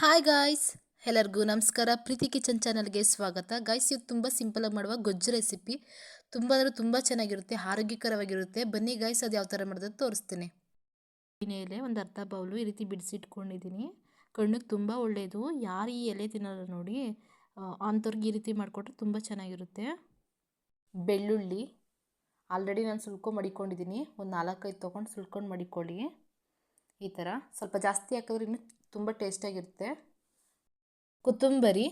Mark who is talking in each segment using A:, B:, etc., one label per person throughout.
A: Hi guys, ಎಲ್ಲರಿಗೂ ನಮಸ್ಕಾರ. ಪ್ರೀತಿ kitchen ಚಾನಲ್ಗೆ ಸ್ವಾಗತ. ಗಾಯ್ಸ್, ಇದು ತುಂಬ ಸಿಂಪಲಾಗಿ ಮಾಡುವ ಗೊಜ್ಜು ರೆಸಿಪಿ. ತುಂಬ ಅಂದರೆ ತುಂಬ ಚೆನ್ನಾಗಿರುತ್ತೆ, ಆರೋಗ್ಯಕರವಾಗಿರುತ್ತೆ. ಬನ್ನಿ ಗಾಯ್ಸ್, ಅದು ಯಾವ ಥರ ಮಾಡೋದು ತೋರಿಸ್ತೀನಿ. ಎಲೆ ಒಂದು ಅರ್ಧ ಬೌಲು ಈ ರೀತಿ ಬಿಡಿಸಿಟ್ಕೊಂಡಿದ್ದೀನಿ. ಕಣ್ಣಿಗೆ ತುಂಬ ಒಳ್ಳೆಯದು. ಯಾರು ಈ ಎಲೆ ತಿನ್ನೋಲ್ಲ ನೋಡಿ, ಅಂಥವ್ರಿಗೆ ಈ ರೀತಿ ಮಾಡಿಕೊಟ್ರೆ ತುಂಬ ಚೆನ್ನಾಗಿರುತ್ತೆ. ಬೆಳ್ಳುಳ್ಳಿ ಆಲ್ರೆಡಿ ನಾನು ಸುಲ್ಕೊಂಡು ಮಡಿಕೊಂಡಿದ್ದೀನಿ. ಒಂದು 4-5 ತೊಗೊಂಡು ಸುಲ್ಕೊಂಡು ಮಡಿಕೊಳ್ಳಿ. ಈ ಥರ ಸ್ವಲ್ಪ ಜಾಸ್ತಿ ಹಾಕಿದ್ರೆ ಇನ್ನೂ ತುಂಬ ಟೇಸ್ಟಾಗಿರುತ್ತೆ. ಕೊತ್ತಂಬರಿ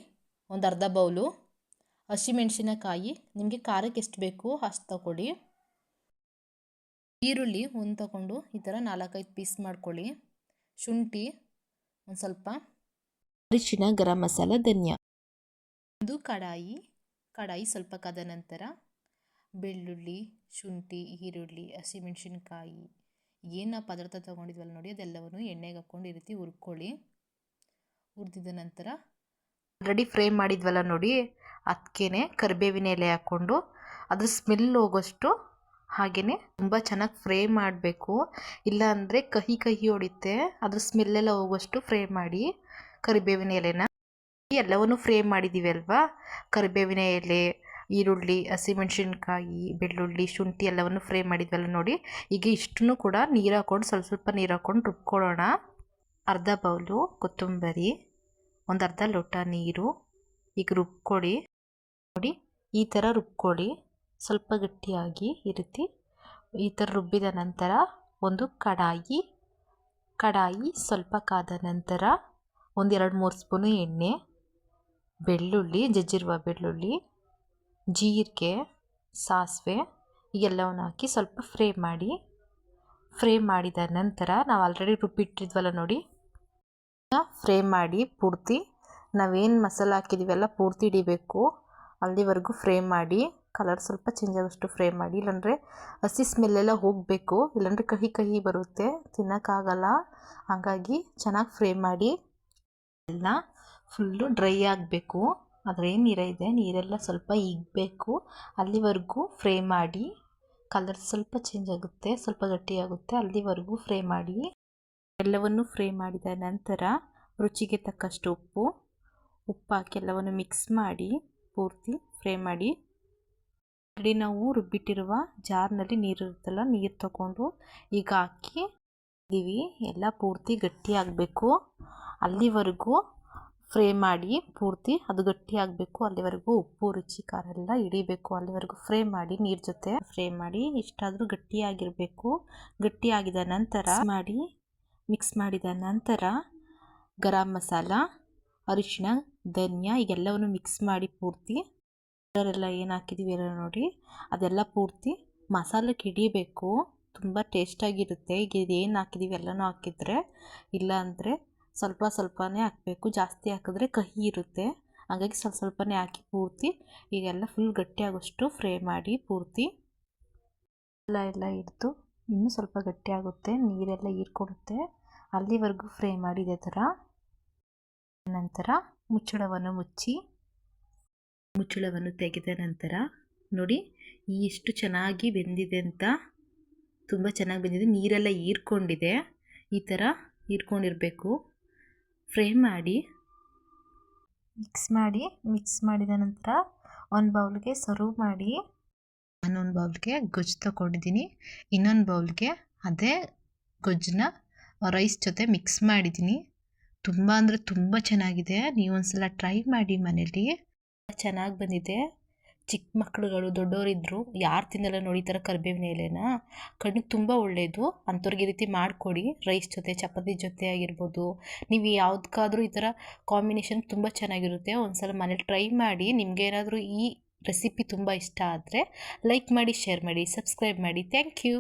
A: ಒಂದು ಅರ್ಧ ಬೌಲು, ಹಸಿಮೆಣಸಿನಕಾಯಿ ನಿಮಗೆ ಖಾರಕ್ಕೆ ಎಷ್ಟು ಬೇಕು ಅಷ್ಟು ತಗೊಳ್ಳಿ. ಈರುಳ್ಳಿ ಒಂದು ತಗೊಂಡು ಈ ಥರ 4-5 ಪೀಸ್ ಮಾಡ್ಕೊಳ್ಳಿ. ಶುಂಠಿ ಒಂದು ಸ್ವಲ್ಪ, ಅರಿಶಿನ, ಗರಂ ಮಸಾಲ, ಧನಿಯಾ. ಒಂದು ಕಡಾಯಿ ಸ್ವಲ್ಪ ಕಾದ ನಂತರ ಬೆಳ್ಳುಳ್ಳಿ, ಶುಂಠಿ, ಈರುಳ್ಳಿ, ಹಸಿಮೆಣಸಿನಕಾಯಿ ಏನು ಪದಾರ್ಥ ತೊಗೊಂಡಿದ್ವಲ್ಲ ನೋಡಿ, ಅದೆಲ್ಲವನ್ನು ಎಣ್ಣೆಗೆ ಹಾಕ್ಕೊಂಡು ಈ ರೀತಿ ಹುರ್ಕೊಳ್ಳಿ. ಹುರಿದಿದ ನಂತರ ಆಲ್ರೆಡಿ ಫ್ರೈ ಮಾಡಿದ್ವಲ್ಲ ನೋಡಿ, ಅದಕ್ಕೇ ಕರಿಬೇವಿನ ಎಲೆ ಹಾಕ್ಕೊಂಡು ಅದ್ರ ಸ್ಮೆಲ್ ಹೋಗೋಷ್ಟು ಹಾಗೆಯೇ ತುಂಬ ಚೆನ್ನಾಗಿ ಫ್ರೈ ಮಾಡಬೇಕು. ಇಲ್ಲಾಂದರೆ ಕಹಿ ಹೊಡಿತೆ. ಅದ್ರ ಸ್ಮೆಲ್ಲೆಲ್ಲ ಹೋಗೋಷ್ಟು ಫ್ರೈ ಮಾಡಿ ಕರಿಬೇವಿನ ಎಲೆನ. ಎಲ್ಲವನ್ನು ಫ್ರೈ ಮಾಡಿದ್ದೀವಿ ಅಲ್ವಾ, ಕರಿಬೇವಿನ ಎಲೆ, ಈರುಳ್ಳಿ, ಹಸಿಮೆಣಸಿನ್ಕಾಯಿ, ಬೆಳ್ಳುಳ್ಳಿ, ಶುಂಠಿ ಎಲ್ಲವನ್ನು ಫ್ರೈ ಮಾಡಿದ್ವಲ್ಲ ನೋಡಿ. ಈಗ ಇಷ್ಟನ್ನು ಕೂಡ ನೀರು ಹಾಕ್ಕೊಂಡು ಸ್ವಲ್ಪ ನೀರು ಹಾಕ್ಕೊಂಡು ರುಬ್ಕೊಳ್ಳೋಣ. ಅರ್ಧ ಬೌಲು ಕೊತ್ತಂಬರಿ, ಒಂದು ಅರ್ಧ ಲೋಟ ನೀರು. ಈಗ ರುಬ್ಕೊಳ್ಳಿ ನೋಡಿ, ಈ ಥರ ರುಬ್ಕೊಳ್ಳಿ. ಸ್ವಲ್ಪ ಗಟ್ಟಿಯಾಗಿ ಈ ರೀತಿ ಈ ಥರ ರುಬ್ಬಿದ ನಂತರ ಒಂದು ಕಡಾಯಿ ಸ್ವಲ್ಪ ಕಾದ ನಂತರ ಒಂದು 2-3 ಸ್ಪೂನು ಎಣ್ಣೆ, ಬೆಳ್ಳುಳ್ಳಿ, ಜಜ್ಜಿರುವ ಬೆಳ್ಳುಳ್ಳಿ, ಜೀರಿಗೆ, ಸಾಸಿವೆ ಎಲ್ಲವನ್ನು ಹಾಕಿ ಸ್ವಲ್ಪ ಫ್ರೈ ಮಾಡಿದ ನಂತರ ನಾವು ಆಲ್ರೆಡಿ ರುಬ್ಬಿಟ್ಟಿದ್ವಲ್ಲ ನೋಡಿ, ಫ್ರೈ ಮಾಡಿ ಪೂರ್ತಿ ನಾವೇನು ಮಸಾಲ ಹಾಕಿದ್ದೀವಲ್ಲ ಪೂರ್ತಿ ಹಿಡಿಬೇಕು. ಅಲ್ಲಿವರೆಗೂ ಫ್ರೈ ಮಾಡಿ, ಕಲರ್ ಸ್ವಲ್ಪ ಚೇಂಜ್ ಆಗೋಷ್ಟು ಫ್ರೈ ಮಾಡಿ. ಇಲ್ಲಾಂದರೆ ಹಸಿ ಸ್ಮೆಲ್ಲೆಲ್ಲ ಹೋಗಬೇಕು, ಇಲ್ಲಾಂದರೆ ಕಹಿ ಬರುತ್ತೆ, ತಿನ್ನೋಕ್ಕಾಗಲ್ಲ. ಹಾಗಾಗಿ ಚೆನ್ನಾಗಿ ಫ್ರೈ ಮಾಡಿ. ಎಲ್ಲ ಫುಲ್ಲು ಡ್ರೈ ಆಗಬೇಕು. ಅದ್ರೇನು ನೀರಿದೆ ನೀರೆಲ್ಲ ಸ್ವಲ್ಪ ಇಗ್ಬೇಕು. ಅಲ್ಲಿವರೆಗೂ ಫ್ರೈ ಮಾಡಿ. ಕಲರ್ ಸ್ವಲ್ಪ ಚೇಂಜ್ ಆಗುತ್ತೆ, ಸ್ವಲ್ಪ ಗಟ್ಟಿಯಾಗುತ್ತೆ, ಅಲ್ಲಿವರೆಗೂ ಫ್ರೈ ಮಾಡಿ. ಎಲ್ಲವನ್ನು ಫ್ರೈ ಮಾಡಿದ ನಂತರ ರುಚಿಗೆ ತಕ್ಕಷ್ಟು ಉಪ್ಪು ಹಾಕಿ ಎಲ್ಲವನ್ನು ಮಿಕ್ಸ್ ಮಾಡಿ ಪೂರ್ತಿ ಫ್ರೈ ಮಾಡಿ. ಆಲ್ರೆಡಿ ನಾವು ರುಬ್ಬಿಟ್ಟಿರುವ ಜಾರ್ನಲ್ಲಿ ನೀರಿರುತ್ತಲ್ಲ, ನೀರು ತಗೊಂಡು ಈಗ ಹಾಕಿ ಎಲ್ಲ ಪೂರ್ತಿ ಗಟ್ಟಿ ಆಗಬೇಕು. ಅಲ್ಲಿವರೆಗೂ ಫ್ರೈ ಮಾಡಿ, ಪೂರ್ತಿ ಅದು ಗಟ್ಟಿ ಆಗಬೇಕು. ಅಲ್ಲಿವರೆಗೂ ಉಪ್ಪು, ರುಚಿ, ಖಾರ ಎಲ್ಲ ಹಿಡಿಬೇಕು. ಅಲ್ಲಿವರೆಗೂ ಫ್ರೈ ಮಾಡಿ, ನೀರು ಜೊತೆ ಫ್ರೈ ಮಾಡಿ. ಇಷ್ಟಾದರೂ ಗಟ್ಟಿಯಾಗಿರಬೇಕು. ಗಟ್ಟಿಯಾಗಿದ ನಂತರ ಮಿಕ್ಸ್ ಮಾಡಿದ ನಂತರ ಗರಂ ಮಸಾಲ, ಅರಿಶಿನ, ಧನಿಯಾ ಈಗೆಲ್ಲವನ್ನು ಮಿಕ್ಸ್ ಮಾಡಿ ಪೂರ್ತಿ ಎಲ್ಲ ಏನು ಹಾಕಿದ್ದೀವಿ ಎಲ್ಲ ನೋಡಿ, ಅದೆಲ್ಲ ಪೂರ್ತಿ ಮಸಾಲಕ್ಕೆ ಹಿಡಿಬೇಕು. ತುಂಬ ಟೇಸ್ಟಾಗಿರುತ್ತೆ. ಈಗ ಇದೇನು ಹಾಕಿದ್ದೀವಿ ಎಲ್ಲನೂ ಹಾಕಿದರೆ, ಇಲ್ಲಾಂದರೆ ಸ್ವಲ್ಪನೇ ಹಾಕಬೇಕು. ಜಾಸ್ತಿ ಹಾಕಿದ್ರೆ ಕಹಿ ಇರುತ್ತೆ. ಹಾಗಾಗಿ ಸ್ವಲ್ಪನೇ ಹಾಕಿ ಪೂರ್ತಿ ಈಗೆಲ್ಲ ಫುಲ್ ಗಟ್ಟಿಯಾಗೋಷ್ಟು ಫ್ರೈ ಮಾಡಿ. ಪೂರ್ತಿ ಎಲ್ಲ ಹಿಡಿದು ಇನ್ನೂ ಸ್ವಲ್ಪ ಗಟ್ಟಿಯಾಗುತ್ತೆ, ನೀರೆಲ್ಲ ಹೀರ್ಕೊಡುತ್ತೆ. ಅಲ್ಲಿವರೆಗೂ ಫ್ರೈ ಮಾಡಿದೆ ಥರ. ನಂತರ ಮುಚ್ಚಳವನ್ನು ತೆಗೆದ ನಂತರ ನೋಡಿ ಎಷ್ಟು ಚೆನ್ನಾಗಿ ಬೆಂದಿದೆ ಅಂತ. ತುಂಬ ಚೆನ್ನಾಗಿ ಬೆಂದಿದೆ, ನೀರೆಲ್ಲ ಹೀರ್ಕೊಂಡಿದೆ. ಈ ಥರ ಹೀರ್ಕೊಂಡಿರಬೇಕು. ಫ್ರೈ ಮಾಡಿ ಮಿಕ್ಸ್ ಮಾಡಿದ ನಂತರ ಒಂದು ಬೌಲ್ಗೆ ಸರ್ವ್ ಮಾಡಿ. ನಾನೊಂದು ಬೌಲ್ಗೆ ಗೊಜ್ಜು ತಗೊಂಡಿದ್ದೀನಿ, ಇನ್ನೊಂದು ಬೌಲ್ಗೆ ಅದೇ ಗೊಜ್ಜನ್ನ ರೈಸ್ ಜೊತೆ ಮಿಕ್ಸ್ ಮಾಡಿದ್ದೀನಿ. ತುಂಬ ಅಂದರೆ ತುಂಬ ಚೆನ್ನಾಗಿದೆ. ನೀವೊಂದ್ಸಲ ಟ್ರೈ ಮಾಡಿ ಮನೇಲಿ. ಚೆನ್ನಾಗಿ ಬಂದಿದೆ. ಚಿಕ್ಕ ಮಕ್ಕಳುಗಳು, ದೊಡ್ಡವರಿದ್ದರು ಯಾರು ತಿನ್ನಲ್ಲ ನೋಡಿ ಈ ಥರ ಕರಿಬೇವಿನ ಎಲೆನ. ಕಣ್ಣಿಗೆ ತುಂಬ ಒಳ್ಳೆಯದು. ಅಂಥವ್ರಿಗೆ ಈ ರೀತಿ ಮಾಡಿಕೊಡಿ. ರೈಸ್ ಜೊತೆ, ಚಪಾತಿ ಜೊತೆ ಆಗಿರ್ಬೋದು, ನೀವು ಯಾವುದಕ್ಕಾದ್ರೂ ಈ ಥರ ಕಾಂಬಿನೇಷನ್ ತುಂಬ ಚೆನ್ನಾಗಿರುತ್ತೆ. ಒಂದ್ಸಲ ಮನೇಲಿ ಟ್ರೈ ಮಾಡಿ. ನಿಮಗೇನಾದರೂ ಈ ರೆಸಿಪಿ ತುಂಬ ಇಷ್ಟ ಆದರೆ ಲೈಕ್ ಮಾಡಿ, ಶೇರ್ ಮಾಡಿ, ಸಬ್ಸ್ಕ್ರೈಬ್ ಮಾಡಿ. Thank you.